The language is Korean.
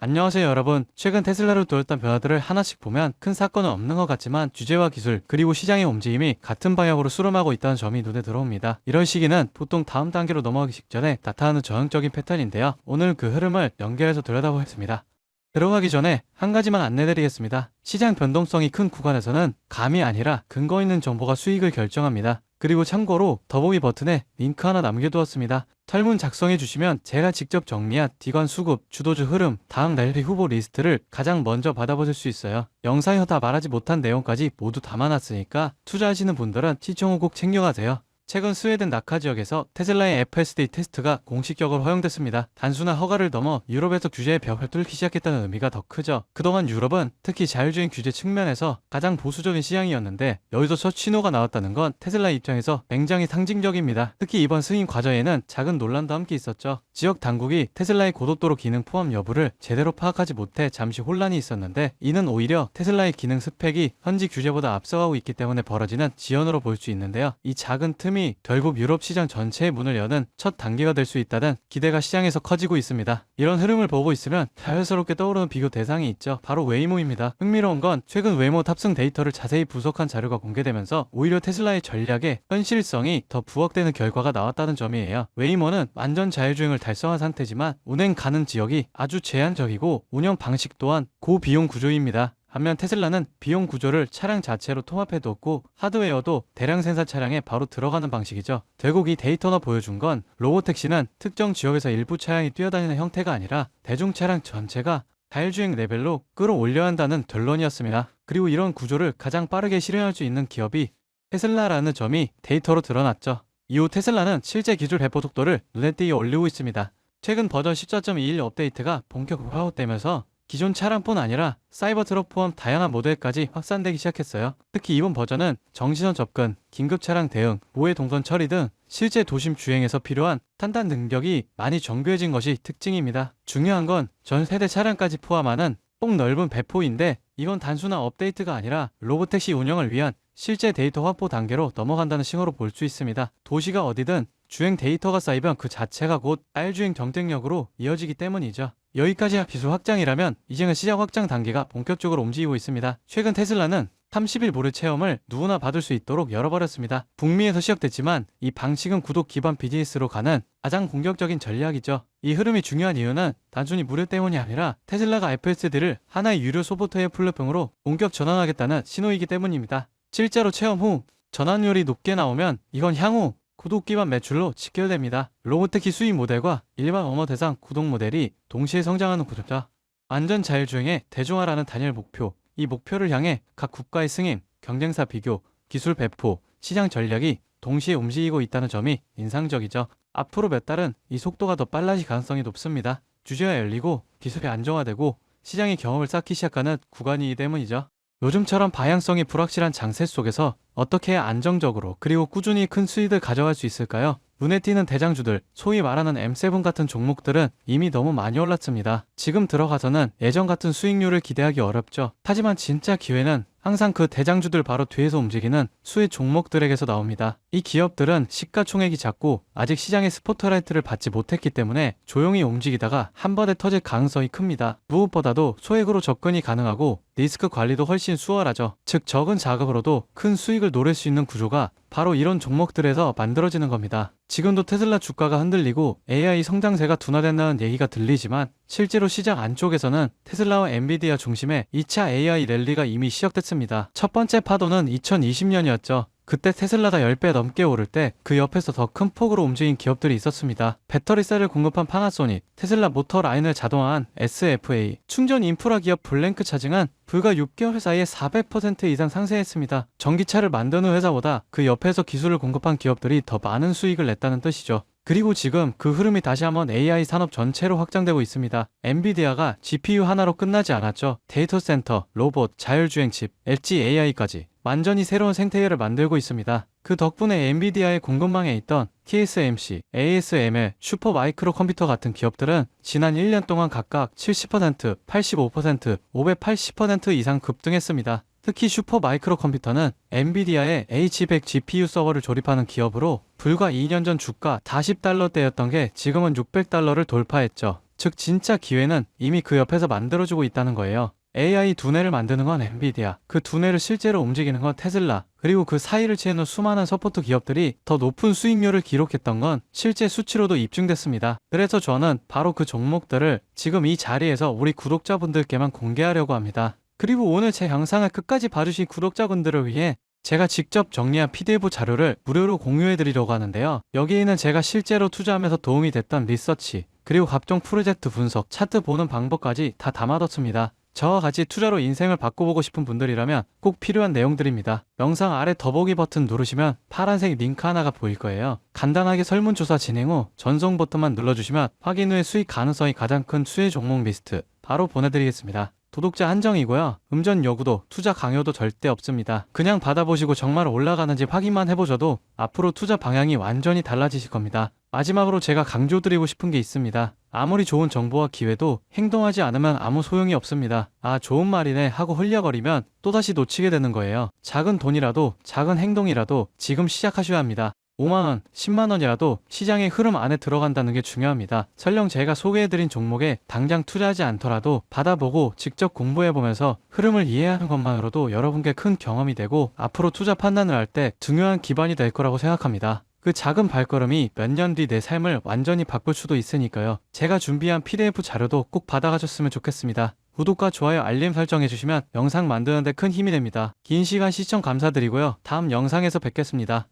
안녕하세요 여러분. 최근 테슬라를 둘러싼 변화들을 하나씩 보면 큰 사건은 없는 것 같지만 주제와 기술 그리고 시장의 움직임이 같은 방향으로 수렴하고 있다는 점이 눈에 들어옵니다. 이런 시기는 보통 다음 단계로 넘어가기 직전에 나타나는 전형적인 패턴인데요. 오늘 그 흐름을 연결해서 들여다보겠습니다. 들어가기 전에 한 가지만 안내드리겠습니다. 시장 변동성이 큰 구간에서는 감이 아니라 근거 있는 정보가 수익을 결정합니다. 그리고 참고로 더보기 버튼에 링크 하나 남겨두었습니다. 설문 작성해 주시면 제가 직접 정리한 디관 수급, 주도주 흐름, 다음 날리 후보 리스트를 가장 먼저 받아보실 수 있어요. 영상에서 다 말하지 못한 내용까지 모두 담아놨으니까 투자하시는 분들은 시청 후 꼭 챙겨가세요. 최근 스웨덴 낙하 지역에서 테슬라의 FSD 테스트가 공식적으로 허용됐습니다. 단순한 허가를 넘어 유럽에서 규제의 벽을 뚫기 시작했다는 의미가 더 크죠. 그동안 유럽은 특히 자율주행 규제 측면에서 가장 보수적인 시장이었는데 여기서 첫 신호가 나왔다는 건 테슬라 입장에서 굉장히 상징적입니다. 특히 이번 승인 과정에는 작은 논란도 함께 있었죠. 지역 당국이 테슬라의 고속도로 기능 포함 여부를 제대로 파악하지 못해 잠시 혼란이 있었는데 이는 오히려 테슬라의 기능 스펙이 현지 규제보다 앞서가고 있기 때문에 벌어지는 지연으로 볼 수 있는데요. 이 작은 틈이 결국 유럽 시장 전체의 문을 여는 첫 단계가 될 수 있다는 기대가 시장에서 커지고 있습니다. 이런 흐름을 보고 있으면 자연스럽게 떠오르는 비교 대상이 있죠. 바로 웨이모입니다. 흥미로운 건 최근 웨이모 탑승 데이터를 자세히 분석한 자료가 공개되면서 오히려 테슬라의 전략에 현실성이 더 부각되는 결과가 나왔다는 점이에요. 웨이모는 완전 자율주행을 달성한 상태지만 운행 가능 지역이 아주 제한적이고 운영 방식 또한 고비용 구조입니다. 반면 테슬라는 비용 구조를 차량 자체로 통합해 두었고 하드웨어도 대량 생산 차량에 바로 들어가는 방식이죠. 결국 이 데이터가 보여준 건 로보택시는 특정 지역에서 일부 차량이 뛰어다니는 형태가 아니라 대중 차량 전체가 자율주행 레벨로 끌어올려야 한다는 결론이었습니다. 그리고 이런 구조를 가장 빠르게 실현할 수 있는 기업이 테슬라라는 점이 데이터로 드러났죠. 이후 테슬라는 실제 기술 배포 속도를 눈에 띄게 올리고 있습니다. 최근 버전 14.21 업데이트가 본격적으로 되면서 기존 차량뿐 아니라 사이버 트럭 포함 다양한 모델까지 확산되기 시작했어요. 특히 이번 버전은 정시선 접근, 긴급 차량 대응, 모해 동선 처리 등 실제 도심 주행에서 필요한 탄탄 능력이 많이 정교해진 것이 특징입니다. 중요한 건 전 세대 차량까지 포함하는 폭넓은 배포인데 이건 단순한 업데이트가 아니라 로보택시 운영을 위한 실제 데이터 확보 단계로 넘어간다는 징후로 볼 수 있습니다. 도시가 어디든 주행 데이터가 쌓이면 그 자체가 곧 자율주행 경쟁력으로 이어지기 때문이죠. 여기까지 기술 확장이라면 이제는 시장 확장 단계가 본격적으로 움직이고 있습니다. 최근 테슬라는 30일 무료 체험을 누구나 받을 수 있도록 열어버렸습니다. 북미에서 시작됐지만 이 방식은 구독 기반 비즈니스로 가는 가장 공격적인 전략이죠. 이 흐름이 중요한 이유는 단순히 무료 때문이 아니라 테슬라가 FSD를 하나의 유료 소프트웨어 플랫폼으로 본격 전환하겠다는 신호이기 때문입니다. 실제로 체험 후 전환율이 높게 나오면 이건 향후 구독 기반 매출로 직결됩니다. 로보택시 수익 모델과 일반 언어 대상 구독 모델이 동시에 성장하는 구조죠. 완전 자율주행의 대중화라는 단일 목표, 이 목표를 향해 각 국가의 승인, 경쟁사 비교, 기술 배포, 시장 전략이 동시에 움직이고 있다는 점이 인상적이죠. 앞으로 몇 달은 이 속도가 더 빨라질 가능성이 높습니다. 규제가 열리고 기술이 안정화되고 시장의 경험을 쌓기 시작하는 구간이기 때문이죠. 요즘처럼 방향성이 불확실한 장세 속에서 어떻게 안정적으로 그리고 꾸준히 큰 수익을 가져갈 수 있을까요? 눈에 띄는 대장주들, 소위 말하는 M7 같은 종목들은 이미 너무 많이 올랐습니다. 지금 들어가서는 예전 같은 수익률을 기대하기 어렵죠. 하지만 진짜 기회는 항상 그 대장주들 바로 뒤에서 움직이는 수혜 종목들에게서 나옵니다. 이 기업들은 시가총액이 작고 아직 시장의 스포트라이트를 받지 못했기 때문에 조용히 움직이다가 한 번에 터질 가능성이 큽니다. 무엇보다도 소액으로 접근이 가능하고 리스크 관리도 훨씬 수월하죠. 즉 적은 자금으로도 큰 수익을 노릴 수 있는 구조가 바로 이런 종목들에서 만들어지는 겁니다. 지금도 테슬라 주가가 흔들리고 AI 성장세가 둔화된다는 얘기가 들리지만 실제로 시장 안쪽에서는 테슬라와 엔비디아 중심의 2차 AI 랠리가 이미 시작됐습니다. 첫 번째 파도는 2020년이었죠. 그때 테슬라가 10배 넘게 오를 때 그 옆에서 더 큰 폭으로 움직인 기업들이 있었습니다. 배터리셀을 공급한 파나소닉, 테슬라 모터 라인을 자동화한 SFA, 충전 인프라 기업 블랭크 차징은 불과 6개월 사이에 400% 이상 상승했습니다. 전기차를 만드는 회사보다 그 옆에서 기술을 공급한 기업들이 더 많은 수익을 냈다는 뜻이죠. 그리고 지금 그 흐름이 다시 한번 AI 산업 전체로 확장되고 있습니다. 엔비디아가 GPU 하나로 끝나지 않았죠. 데이터 센터, 로봇, 자율주행 칩, 엣지 AI까지 완전히 새로운 생태계를 만들고 있습니다. 그 덕분에 엔비디아의 공급망에 있던 TSMC, ASML, 슈퍼마이크로 컴퓨터 같은 기업들은 지난 1년 동안 각각 70%, 85%, 580% 이상 급등했습니다. 특히 슈퍼마이크로 컴퓨터는 엔비디아의 H100 GPU 서버를 조립하는 기업으로 불과 2년 전 주가 $40대였던 게 지금은 $600를 돌파했죠. 즉 진짜 기회는 이미 그 옆에서 만들어주고 있다는 거예요. AI 두뇌를 만드는 건 엔비디아, 그 두뇌를 실제로 움직이는 건 테슬라, 그리고 그 사이를 채우는 수많은 서포트 기업들이 더 높은 수익률을 기록했던 건 실제 수치로도 입증됐습니다. 그래서 저는 바로 그 종목들을 지금 이 자리에서 우리 구독자분들께만 공개하려고 합니다. 그리고 오늘 제 영상을 끝까지 봐주신 구독자분들을 위해 제가 직접 정리한 PDF 자료를 무료로 공유해드리려고 하는데요. 여기에는 제가 실제로 투자하면서 도움이 됐던 리서치, 그리고 각종 프로젝트 분석, 차트 보는 방법까지 다 담아뒀습니다. 저와 같이 투자로 인생을 바꿔보고 싶은 분들이라면 꼭 필요한 내용들입니다. 영상 아래 더보기 버튼 누르시면 파란색 링크 하나가 보일 거예요. 간단하게 설문조사 진행 후 전송 버튼만 눌러주시면 확인 후에 수익 가능성이 가장 큰 수혜 종목 리스트 바로 보내드리겠습니다. 도독자 한정이고요. 음전 요구도 투자 강요도 절대 없습니다. 그냥 받아보시고 정말 올라가는지 확인만 해보셔도 앞으로 투자 방향이 완전히 달라지실 겁니다. 마지막으로 제가 강조드리고 싶은 게 있습니다. 아무리 좋은 정보와 기회도 행동하지 않으면 아무 소용이 없습니다. 아, 좋은 말이네 하고 흘려버리면 또다시 놓치게 되는 거예요. 작은 돈이라도 작은 행동이라도 지금 시작하셔야 합니다. 5만원, 10만원이라도 시장의 흐름 안에 들어간다는 게 중요합니다. 설령 제가 소개해드린 종목에 당장 투자하지 않더라도 받아보고 직접 공부해보면서 흐름을 이해하는 것만으로도 여러분께 큰 경험이 되고 앞으로 투자 판단을 할 때 중요한 기반이 될 거라고 생각합니다. 그 작은 발걸음이 몇 년 뒤 내 삶을 완전히 바꿀 수도 있으니까요. 제가 준비한 PDF 자료도 꼭 받아가셨으면 좋겠습니다. 구독과 좋아요, 알림 설정해주시면 영상 만드는데 큰 힘이 됩니다. 긴 시간 시청 감사드리고요. 다음 영상에서 뵙겠습니다.